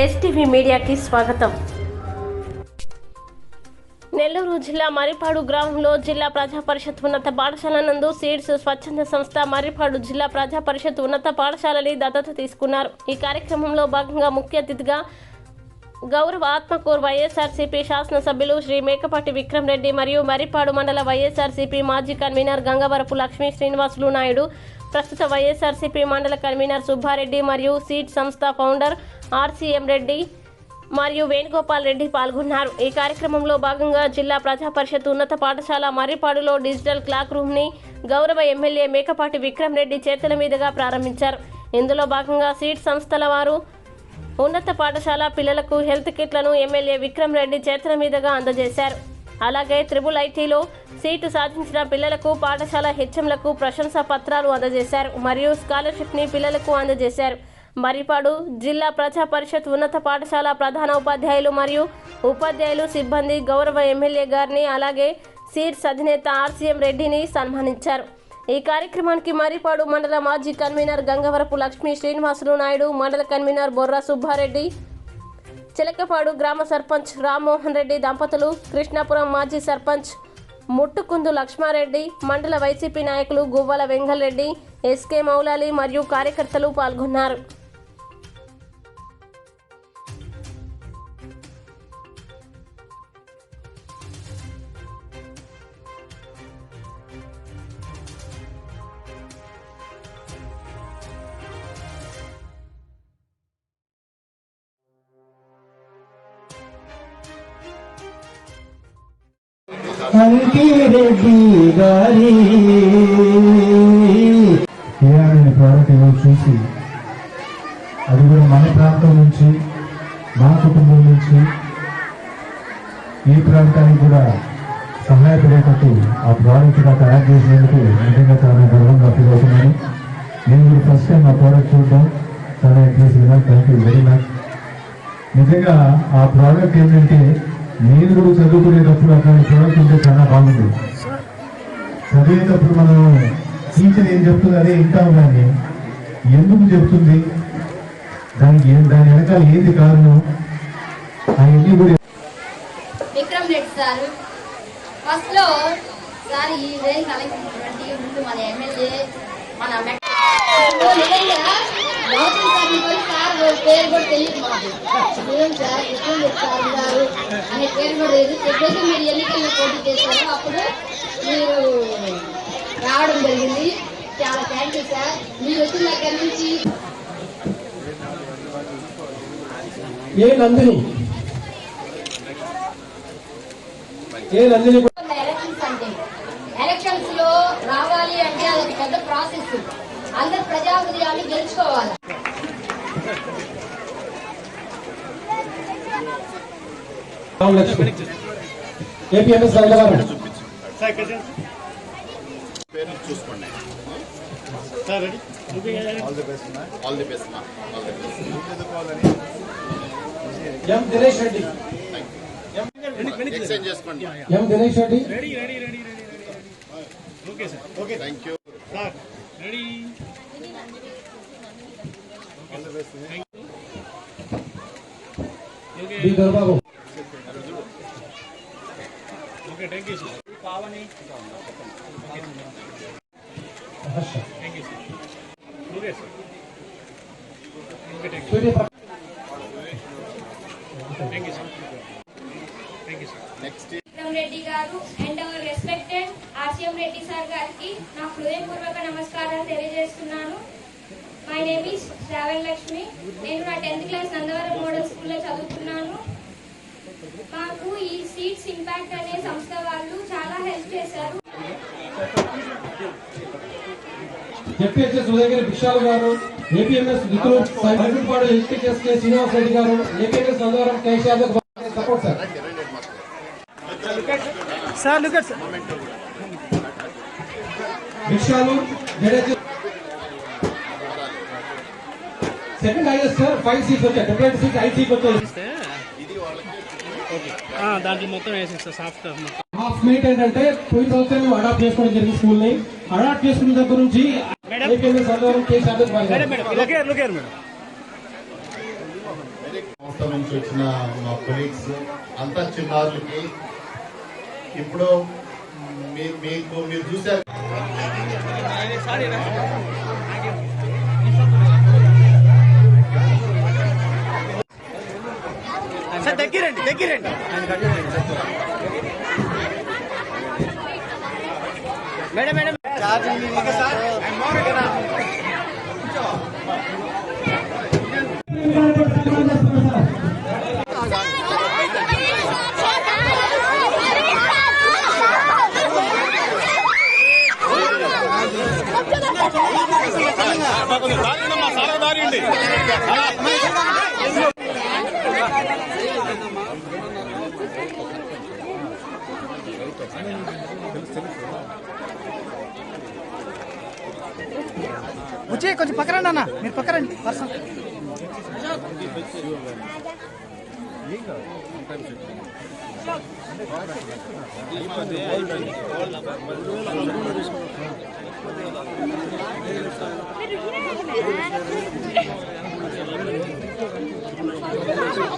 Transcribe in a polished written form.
STV మీడియాకి స్వాగతం. నెల్లూరు జిల్లా మర్రిపాడు గ్రామంలో జిల్లా ప్రజా పరిషత్ ఉన్నత పాఠశాల నందు సీడ్స్ స్వచ్ఛంద సంస్థ మర్రిపాడు జిల్లా ప్రజా పరిషత్ ఉన్నత పాఠశాలని దత్తత తీసుకున్నారు. ఈ కార్యక్రమంలో భాగంగా ముఖ్య అతిథిగా గౌరవ ఆత్మకూరు వైఎస్ఆర్సీపీ శాసనసభ్యులు శ్రీ మేకపాటి విక్రమ్ రెడ్డి మరియు మర్రిపాడు మండల వైఎస్ఆర్సీపీ మాజీ కన్వీనర్ గంగవరపు లక్ష్మీ శ్రీనివాసులు నాయుడు, ప్రస్తుత వైఎస్ఆర్సీపీ మండల కన్వీనర్ సుబ్బారెడ్డి మరియు సీడ్ సంస్థ ఫౌండర్ ఆర్సీఎం రెడ్డి మరియు వేణుగోపాల్ రెడ్డి పాల్గొన్నారు. ఈ కార్యక్రమంలో భాగంగా జిల్లా ప్రజా పరిషత్ ఉన్నత పాఠశాల మర్రిపాడులో డిజిటల్ క్లాక్ రూమ్ని గౌరవ ఎమ్మెల్యే మేకపాటి విక్రమ్ రెడ్డి చేతుల మీదుగా ప్రారంభించారు. ఇందులో భాగంగా సీడ్ సంస్థల వారు ఉన్నత పాఠశాల పిల్లలకు హెల్త్ కిట్లను ఎమ్మెల్యే విక్రమ్ రెడ్డి చేతుల మీదుగా అందజేశారు. అలాగే IIITలో సీటు సాధించిన పిల్లలకు పాఠశాల హెచ్ఎంలకు ప్రశంసా పత్రాలు అందజేశారు మరియు స్కాలర్షిప్ని పిల్లలకు అందజేశారు. మర్రిపాడు జిల్లా ప్రజా పరిషత్ ఉన్నత పాఠశాల ప్రధాన ఉపాధ్యాయులు మరియు ఉపాధ్యాయులు సిబ్బంది గౌరవ ఎమ్మెల్యే గారిని అలాగే సీడ్స్ అధినేత ఆర్సీఎం రెడ్డిని సన్మానించారు. ఈ కార్యక్రమానికి మర్రిపాడు మండల మాజీ కన్వీనర్ గంగవరపు లక్ష్మీ శ్రీనివాసులు నాయుడు, మండల కన్వీనర్ బొర్రా సుబ్బారెడ్డి, చిలకపాడు గ్రామ సర్పంచ్ రామ్మోహన్ రెడ్డి దంపతులు, కృష్ణాపురం మాజీ సర్పంచ్ ముట్టుకుందు లక్ష్మారెడ్డి, మండల వైసీపీ నాయకులు గువ్వల వెంగల్ రెడ్డి, ఎస్కే మౌలాలి మరియు కార్యకర్తలు పాల్గొన్నారు. రెడ్డి గారి ప్రోడక్ట్ ఏదో చూసి అది కూడా మన ప్రాంతం నుంచి మా కుటుంబం నుంచి ఈ ప్రాంతానికి కూడా సహాయపడేటట్టు ఆ ప్రోడక్ట్ తయారు చేసినందుకు నిజంగా చాలా గర్వంగా ఫీల్ అవుతున్నాను. నేను కూడా ఫస్ట్ టైం ఆ ప్రోడక్ట్ చూడడం చాలా interesting. Thank you very much. నిజంగా ఆ ప్రోడక్ట్ ఏంటంటే నేను కూడా చదువుకునేటప్పుడు అట్లాంటి ప్రోడక్ట్ ఉంటే చాలా బాగుంది. చదివేటప్పుడు మనం టీచర్ ఏం చెప్తుంది అదే వింటాం, కానీ ఎందుకు చెప్తుంది, దాని వెనకాల ఏంది కారణం అవన్నీ కూడా. విక్రమ్ రెడ్డి సార్ ఫస్ట్ లో సార్ ఈ రేంజ్ కలెక్టినటువంటి ముందు మన ఎమ్మెల్యే మన పేరు కూడా తెలియదు మాకు. సార్ విక్రమ్ రెడ్డి సార్ గారు అనే పేరు కూడా లేదు. ఎప్పుడైతే మీరు ఎన్నికల్లో పోటీ చేశారో అప్పుడు మీరు రావడం జరిగింది. చాలా థ్యాంక్ యూ సార్. మీరు వచ్చిన దగ్గర నుంచి ఎలక్షన్స్ అంటే ఎలక్షన్స్ లో రావాలి అంటే అది పెద్ద ప్రాసెస్. అందరు ప్రజాప్రతినిధులు గెలుచుకోవాలి. చూసుకోండి. ఎం దినేష్ రెడ్డి, ఎక్స్చేంజ్ చేసుకోండి. M Dinesh Reddy. Thank you. B Dorababu. Reddy గారు and our respected RCM Reddy sir గారికి నా హృదయపూర్వక నమస్కారాలు తెలియజేస్తున్నాను. My name is Sravana Lakshmi. నేను నా 10th క్లాస్ నందవరం మోడల్ స్కూల్లో చదువుతున్నాను. మాకు ఈ సీడ్స్ ఇంపాక్ట్ అనే సంస్థ వాళ్ళు చాలా హెల్ప్ చేశారు. జెడ్పీహెచ్ఎస్ ఉదయగిరి విశాల్ గారు, APMS recruit Marripadu HPS K Srinivas Reddy గారు, APMS Nandavaram Keshav support sir. Sir look at Vishal second highest sir 5 seats వచ్చాయి. 5 సీట్స్ వచ్చాయి. దాంట్లో మొత్తం వేసేస్తా సాఫ్ట్ హాఫ్ మినిట్ ఏంటంటే పోయిన సంవత్సరం అడాప్ట్ చేసుకోవడం జరిగింది. స్కూల్ ని అడాప్ట్ చేసుకున్న దగ్గర నుంచి సంస్థ నుంచి వచ్చిన మా కొలీగ్స్ అంతా చిన్నారులకి ఇప్పుడు మీరు చూసారు దగ్గరండి మేడం వచ్చి కొంచెం పక్కరండి అన్న, మీరు పక్కరండి పర్సన్.